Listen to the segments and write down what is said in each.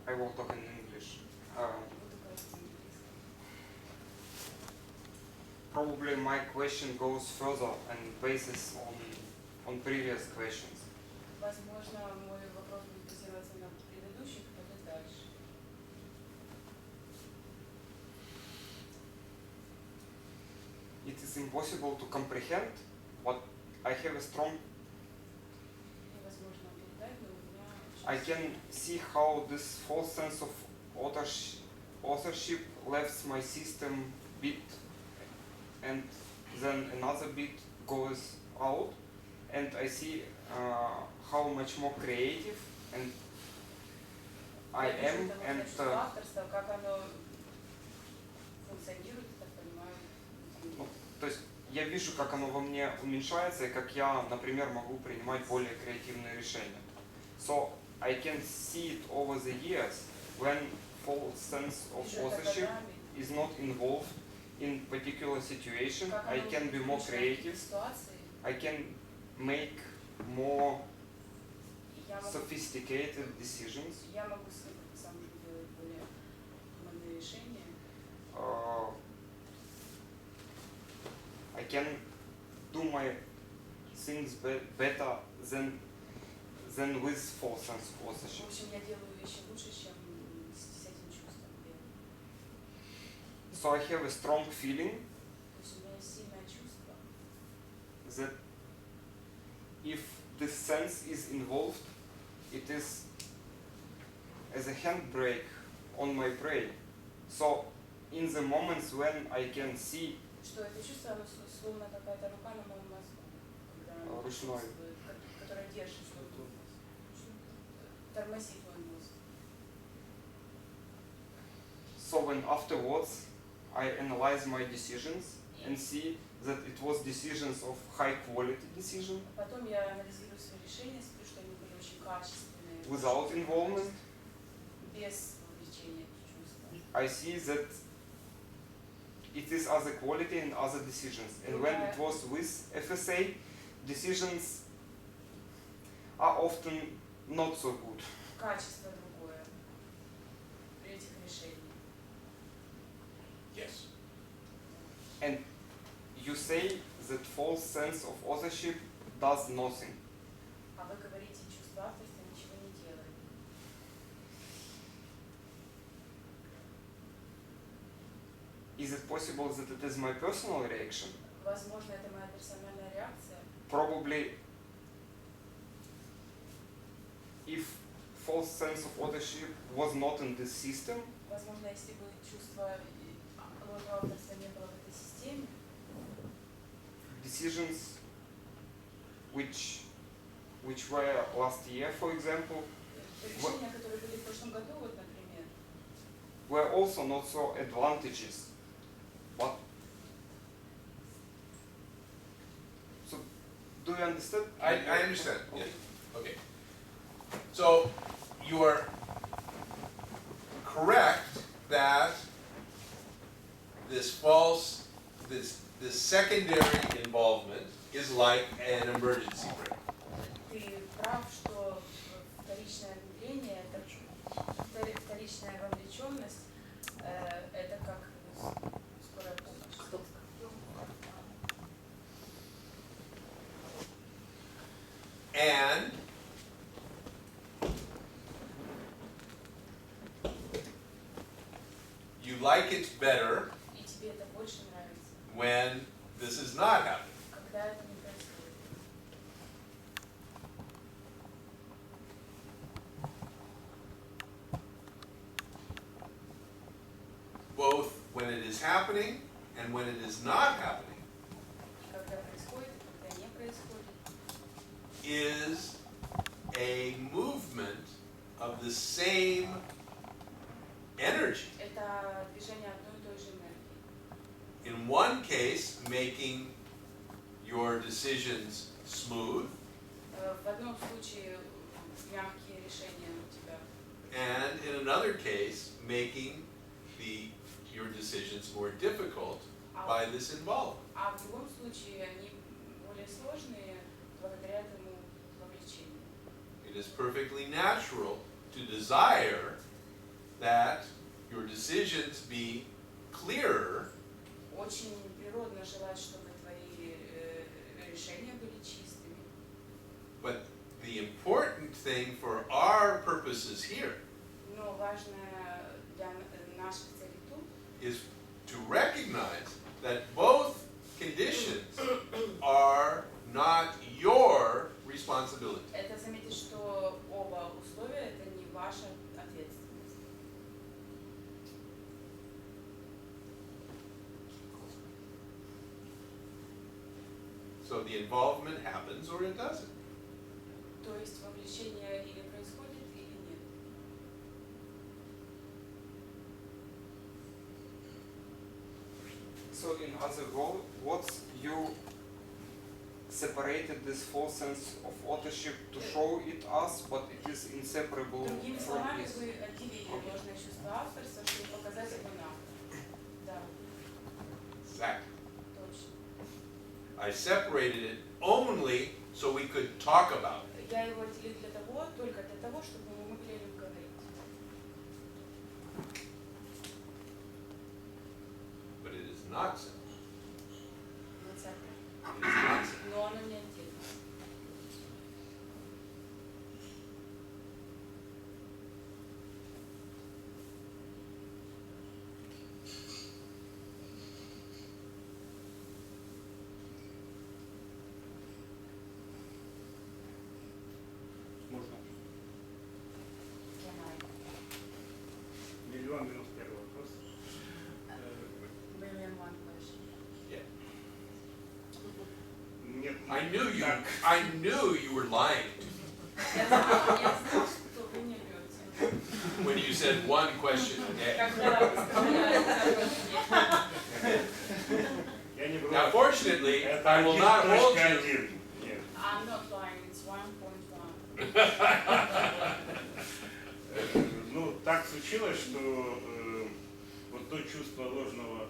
I will talk in English. Probably my question goes further and bases on previous questions. Возможно, мой вопрос будет базироваться на предыдущих, пойдет дальше. It is impossible to comprehend, but I have a strong. Невозможно обладать, но у меня I can see how this false sense of authorship left my system bit, and then another bit goes out, and I see how much more creative and I am, and авторство, как оно функционирует, так понимаю. то есть я вижу, как оно во мне уменьшается, и как я, например, могу принимать более креативные решения. So I can see it over the years when false sense of authorship is not involved in particular situation. I can be more creative. I can make more sophisticated decisions. Я могу сам делать более умные решения. I can do my things better than with false sense of authorship. В общем, я делаю вещи лучше, чем с этим чувством. So I have a strong feeling То есть у меня есть сильное чувство, that if this sense is involved, it is as a handbrake on my brain. So in the moments when I can see что это чувство, оно словно какая-то рука на моем мозгу, когда ручной, которая держит, тормозит мой мозг. So when afterwards I analyze my decisions and see that it was decisions of high quality decision. Потом я анализирую свои решения, смотрю, что они были очень качественные. Without involvement. Без вовлечения чувства. I see that it is other quality and other decisions. And when it was with FSA, decisions are often not so good. Качество другое при этих решениях. Yes. And you say that false sense of authorship does nothing. А вы говорите, чувство авторства ничего не делает. Is it possible that it is my personal reaction? Возможно, это моя персональная реакция. Probably, if false sense of authorship was not in this system, Возможно, если бы чувство ложного авторства не было в этой системе, decisions which were last year, for example, решения, которые были в прошлом году, вот, например, were also not so advantageous. But so, do you understand? I understand. Yes. Okay. So you are correct that this secondary involvement is like an emergency brake. ты прав, что вторичное внедрение, вторичная вовлеченность, это как скорая помощь. And you like it better И тебе это больше нравится, when this is not happening. когда это не происходит. Both when it is happening and when it is not happening И когда происходит, и когда не происходит, is a movement of the same energy. это движение одной и той же энергии. In one case, making your decisions smooth, В одном случае мягкие решения у тебя, and in another case, making your decisions more difficult by this involvement. а в другом случае они более сложные благодаря этому вовлечению. It is perfectly natural to desire that your decisions be clearer, Очень природно желать, чтобы твои решения были чистыми. but the important thing for our purposes here Но важное для наших целей тут is to recognize that both conditions are not your responsibility. это заметить, что оба условия это не ваша ответственность. So the involvement happens or it doesn't. То есть вовлечение или происходит, или нет. So in other words, you separated this false sense of authorship to show it us, but it is inseparable Другими from словами, it. вы отделили ложное чувство авторства, чтобы показать его нам. Да, Exactly. точно. I separated it only so we could talk about it. Я его отделил только для того, чтобы мы могли о нем говорить. But it is not so. Вот так. It is not so. Но оно не отдельно. Можно. Can I? Миллион минус первый вопрос. Million one question. Yeah. Нет. Так, I knew you were lying Я знал, что вы не врете. when you said one question a day. Когда вы сказали я не вру. Now, fortunately, Это I will not hold you. 1.1. Нет. I'm not lying, it's 1.1. Ну, так случилось, что вот то чувство ложного,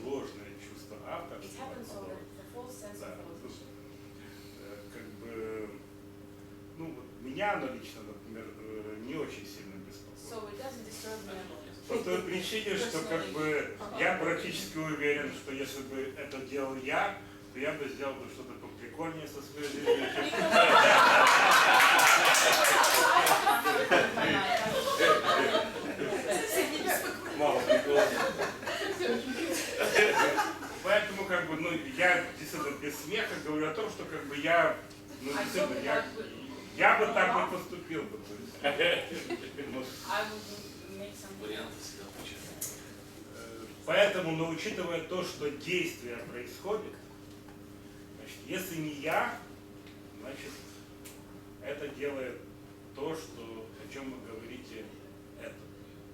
ложное чувство It авторства, happens so that the false sense да, of authorship. как бы, ну, вот меня оно лично, например, не очень сильно беспокоит. So it doesn't disturb me at all. По той причине, что как бы я практически уверен, что если бы это делал я, то я бы сделал бы что-то поприкольнее со своей жизнью. Мало приколов. Поэтому как бы, ну, я действительно без смеха говорю о том, что как бы я, ну, действительно, я бы так бы поступил бы. То есть, ну, I would make some Варианты всегда включаются. поэтому, но учитывая то, что действие происходит, значит, если не я, значит, это делает то, что, о чем вы говорите, это.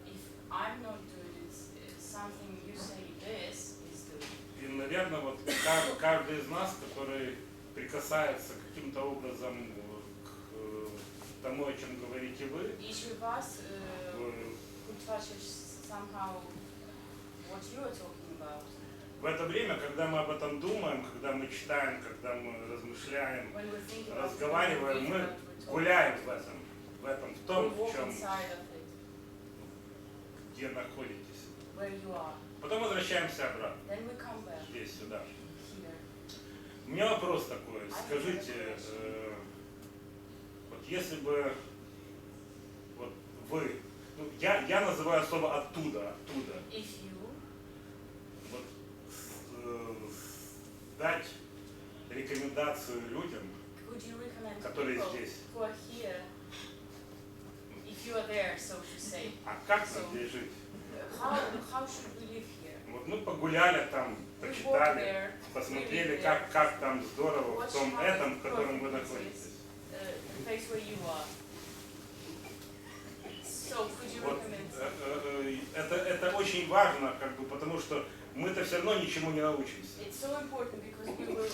If I'm not doing it, something you say this is doing. И, наверное, вот каждый из нас, который прикасается каким-то образом к тому, о чем говорите вы, Each of us who touches somehow what you are talking about. в это время, когда мы об этом думаем, когда мы читаем, когда мы размышляем, When we think about it, разговариваем, мы when we talk, гуляем в том, we в walk чем, inside of it, где находитесь. where you are. Потом возвращаемся обратно, Then we come back здесь, сюда. here. У меня вопрос такой. Скажите, вот если бы вот вы, ну, я называю слово оттуда, If you вот, дать рекомендацию людям, could you recommend которые people здесь. who are here, if you are there, so to say, а как нам здесь жить? how should we live here? Вот мы погуляли там, We walk почитали, there, посмотрели, we live there, как там здорово в том watch how этом, в котором вы perfect it находитесь. is, the place where you are. So could you Вот, recommend? это очень важно, как бы, потому что мы-то все равно ничему не научимся. It's so important because we will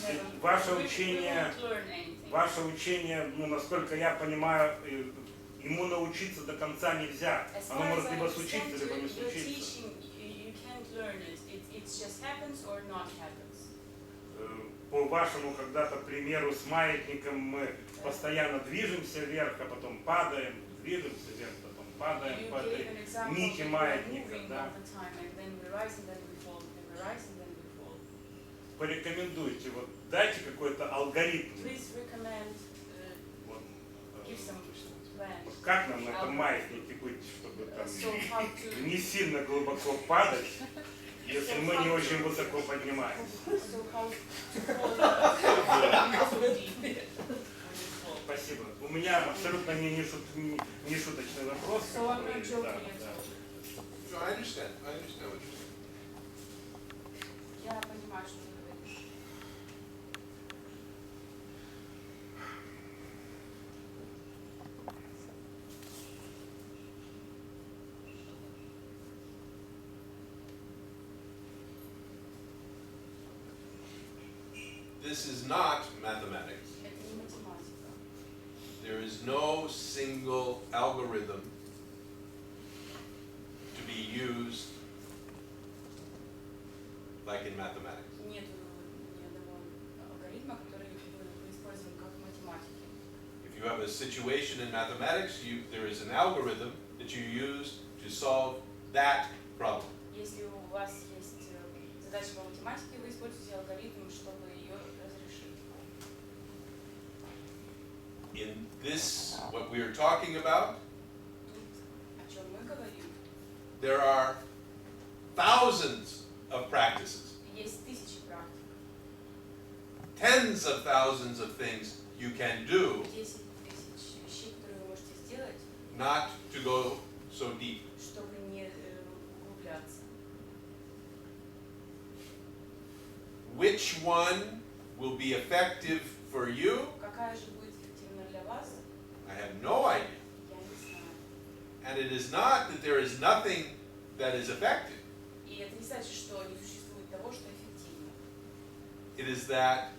never, Ваше we учение, won't learn anything. ваше учение, ну, насколько я понимаю, ему научиться до конца нельзя. As Оно far as может I либо understand, случиться, либо не your случиться. teaching, you can't learn it. It just happens or not happens. По вашему когда-то примеру с маятником мы постоянно движемся вверх, а потом падаем, движемся вверх, потом падаем You по gave этой an example нити that we are маятника, moving да. all the time, and then we rise and then we fall, and we rise and then we fall. Порекомендуйте, вот дайте какой-то алгоритм. Please recommend, Вот, give some plans. вот как нам на этом маятнике быть, чтобы там So how to, не сильно глубоко падать, если мы не очень высоко поднимаемся. so how to fall so deep when you fall. Спасибо. У меня абсолютно не шуточный вопрос. So I'm not который, joking да, at да. all. No, I understand what you're saying. Я понимаю, что вы говорите. This is not mathematics. Это не математика. There is no single algorithm to be used like in mathematics. Нет ни одного алгоритма, который мы используем как в математике. If you have a situation in mathematics, there is an algorithm that you use to solve that problem. Если у вас есть задача по математике, вы используете алгоритм, чтобы ее разрешить. In this, what we are talking about, Тут, о чем мы говорим, there are thousands of practices, есть тысячи практик, tens of thousands of things you can do, 10 тысяч вещей, которые вы можете сделать, not to go so deep. чтобы не углубляться. Which one will be effective for you? Какая же будет эффективна для вас, I have no idea. я не знаю. And it is not that there is nothing that is effective. И это не значит, что не существует того, что эффективно. It is that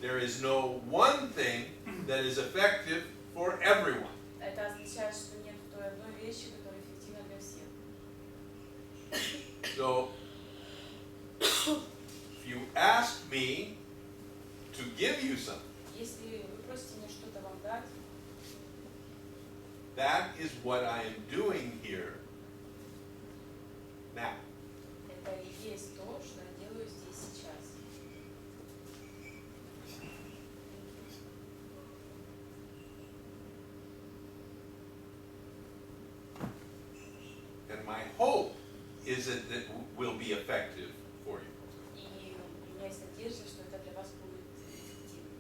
there is no one thing that is effective for everyone. Это означает, что нет той одной вещи, которая эффективна для всех. So, if you ask me to give you something, Если вы просите меня что-то вам дать, that is what I am doing here now. это и есть то, что я делаю здесь сейчас. And my hope is that it will be effective for you. И у меня есть надежда, что это для вас будет эффективно.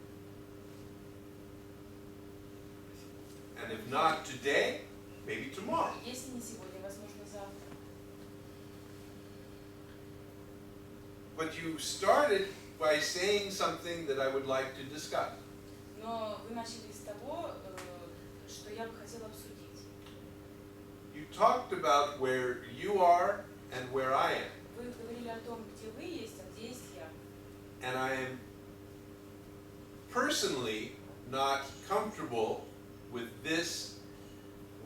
And if not today, maybe tomorrow. Если не сегодня, возможно, завтра. But you started by saying something that I would like to discuss. Но вы начали с того, что я бы хотела обсудить. You talked about where you are and where I am. Вы говорили о том, где вы есть, а где есть я. And I am personally not comfortable with this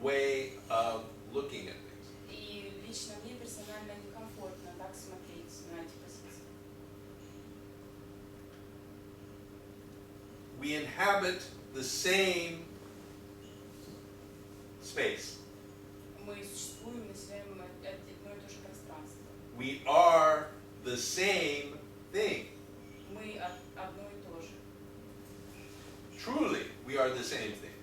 way of looking at things. И лично мне персонально некомфортно так смотреть на эти позиции. We inhabit the same space. Мы существуем, населяем одно и то же пространство. We are the same thing. Мы одно и то же. Truly, we are the same thing.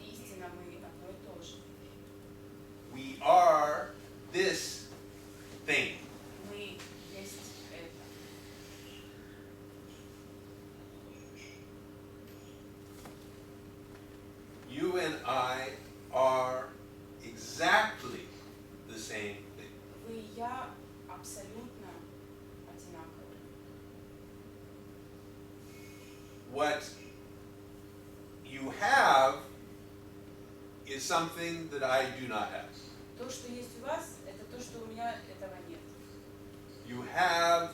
Истинно мы одно и то же. We are this thing. Мы есть это. You and I are exactly the same thing. Вы и я абсолютно одинаковы. What you have is something that I do not have. То, что есть у вас, это то, что у меня этого нет. You have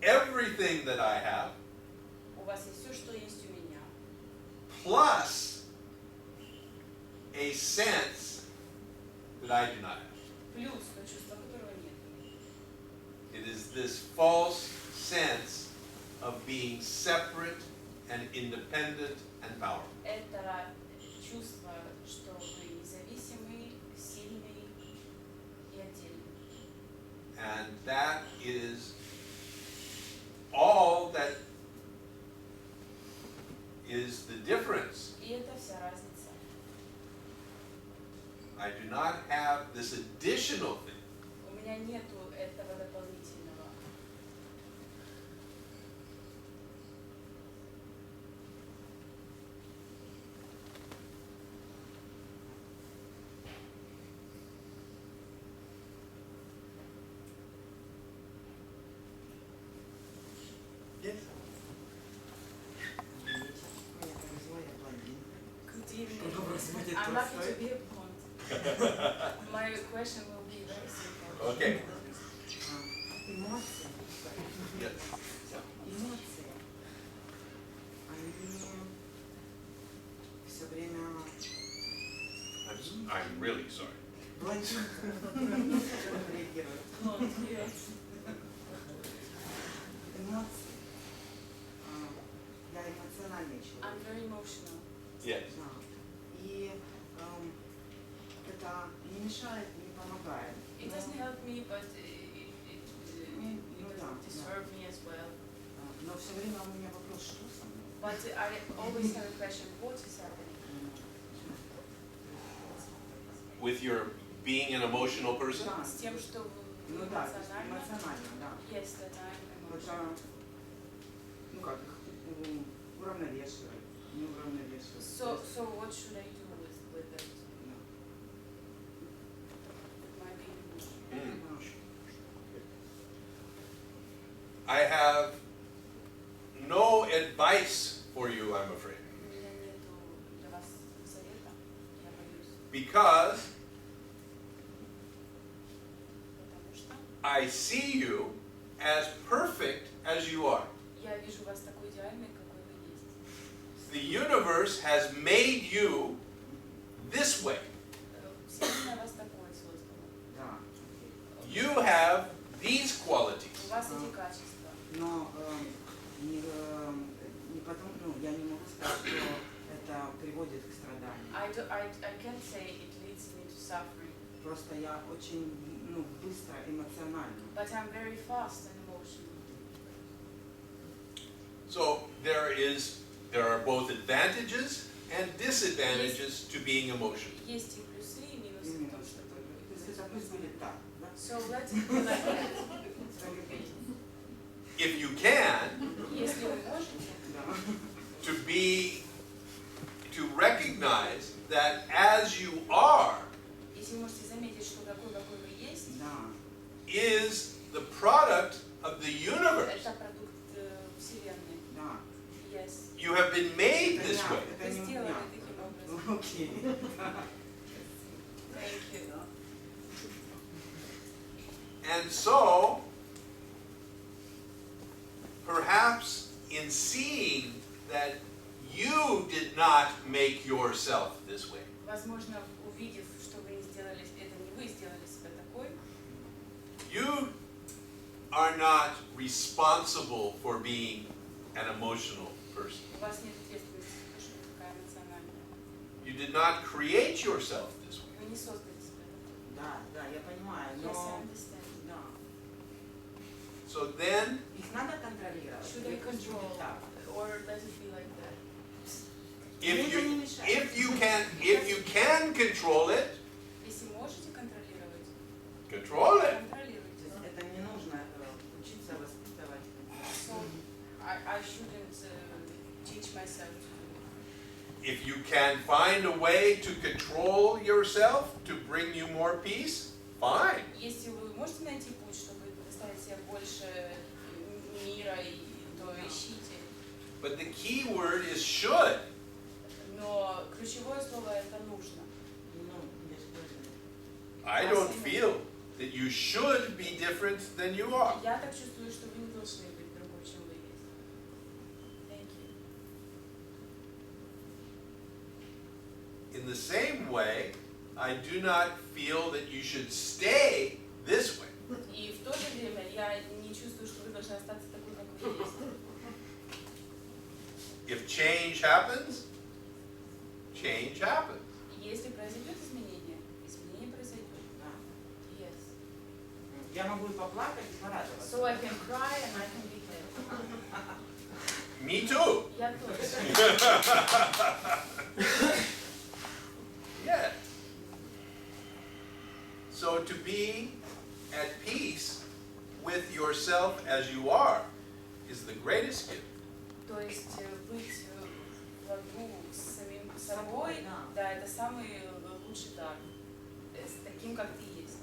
everything that I have, У вас есть все, что есть у меня. plus a sense that I do not have. Плюс то чувство, которого нет. It is this false sense of being separate and independent and powerful. Это чувство, что вы независимый, сильный и отдельный. And that is all that is the difference. И это вся разница. I do not have this additional thing. У меня нету этого дополнительного. Yes. Good evening. I'm lucky to be a blonde. My question will be very simple. Okay. Эмоции, Yes. эмоции, они все время I'm really sorry. блондинка реагируют. Blonde, yes. Эмоции. Я эмоциональный человек. I'm very emotional. Yes. Да. И это не мешает, не помогает. It doesn't help me, but it doesn't disturb me as well. Но все время у меня вопрос, что со мной? But I always have a question, what is happening? With your being an emotional person? Да, С тем, что вы ну да, то есть эмоционально. эмоционально, да. Yes, that I'm emotional. Это, ну как, их уравновешивать, не уравновешивать. So what should I do with that? Да. My being emotional. I have no advice for you, I'm afraid. У меня нету для вас совета, я боюсь, Because потому что I see you as perfect as you are. я вижу вас такой идеальной, какой вы есть. The universe has made you this way. Вселенная вас такой создала. Да. You have these qualities. У вас эти качества. Но не потому, ну, я не могу сказать, что это приводит к страданию. I can't say it leads me to suffering, Просто я очень, ну, быстро эмоциональна. but I'm very fast and emotional. So there are both advantages and disadvantages to being emotional. Есть и плюсы, и минусы в том, что То вы есть это пусть будет так, да? So let it be like that. If you can, Если вы можете, Да. to recognize that as you are если вы можете заметить, что такой, какой вы есть, Да. is the product of the universe. это продукт Вселенной. Да. Yes. You have been made this Это way. это Вы не у сделали меня. таким образом. Окей. Thank you. And so, perhaps in seeing that you did not make yourself this way, Возможно, увидев, что вы не сделали, это не вы сделали себя такой, you are not responsible for being an emotional person. у вас нет ответственности за то, что вы такая эмоциональная. You did not create yourself this way. Вы не создали себя такой. Да, да, я понимаю, Yes, I но understand. да. So then, Их надо контролировать. Should Или I пусть будет control, так. or let it be like that? if you can control it, Если можете контролировать, control it. контролируйте. То есть это не нужно учиться воспитывать. So I shouldn't teach myself to do it. If you can find a way to control yourself to bring you more peace, fine. Если вы можете найти путь, чтобы доставить себе больше мира, то ищите. But the key word is should. Но ключевое слово это нужно. Ну, я же говорю. I don't feel that you should be different than you are. Я так чувствую, что вы не должны быть другой, чем вы есть. Thank you. In the same way, I do not feel that you should stay this way. И в то же время я не чувствую, что вы должны остаться такой, как вы есть. If change happens, change happens. Если произойдет изменение, изменение произойдет. Да. Yes. Я могу и поплакать, и порадоваться. So I can cry and I can be happy. Me too. Я тоже. Yeah. So to be at peace with yourself as you are is the greatest gift. То есть быть в ладу с самим собой, да, это самый лучший дар. С таким, как ты есть.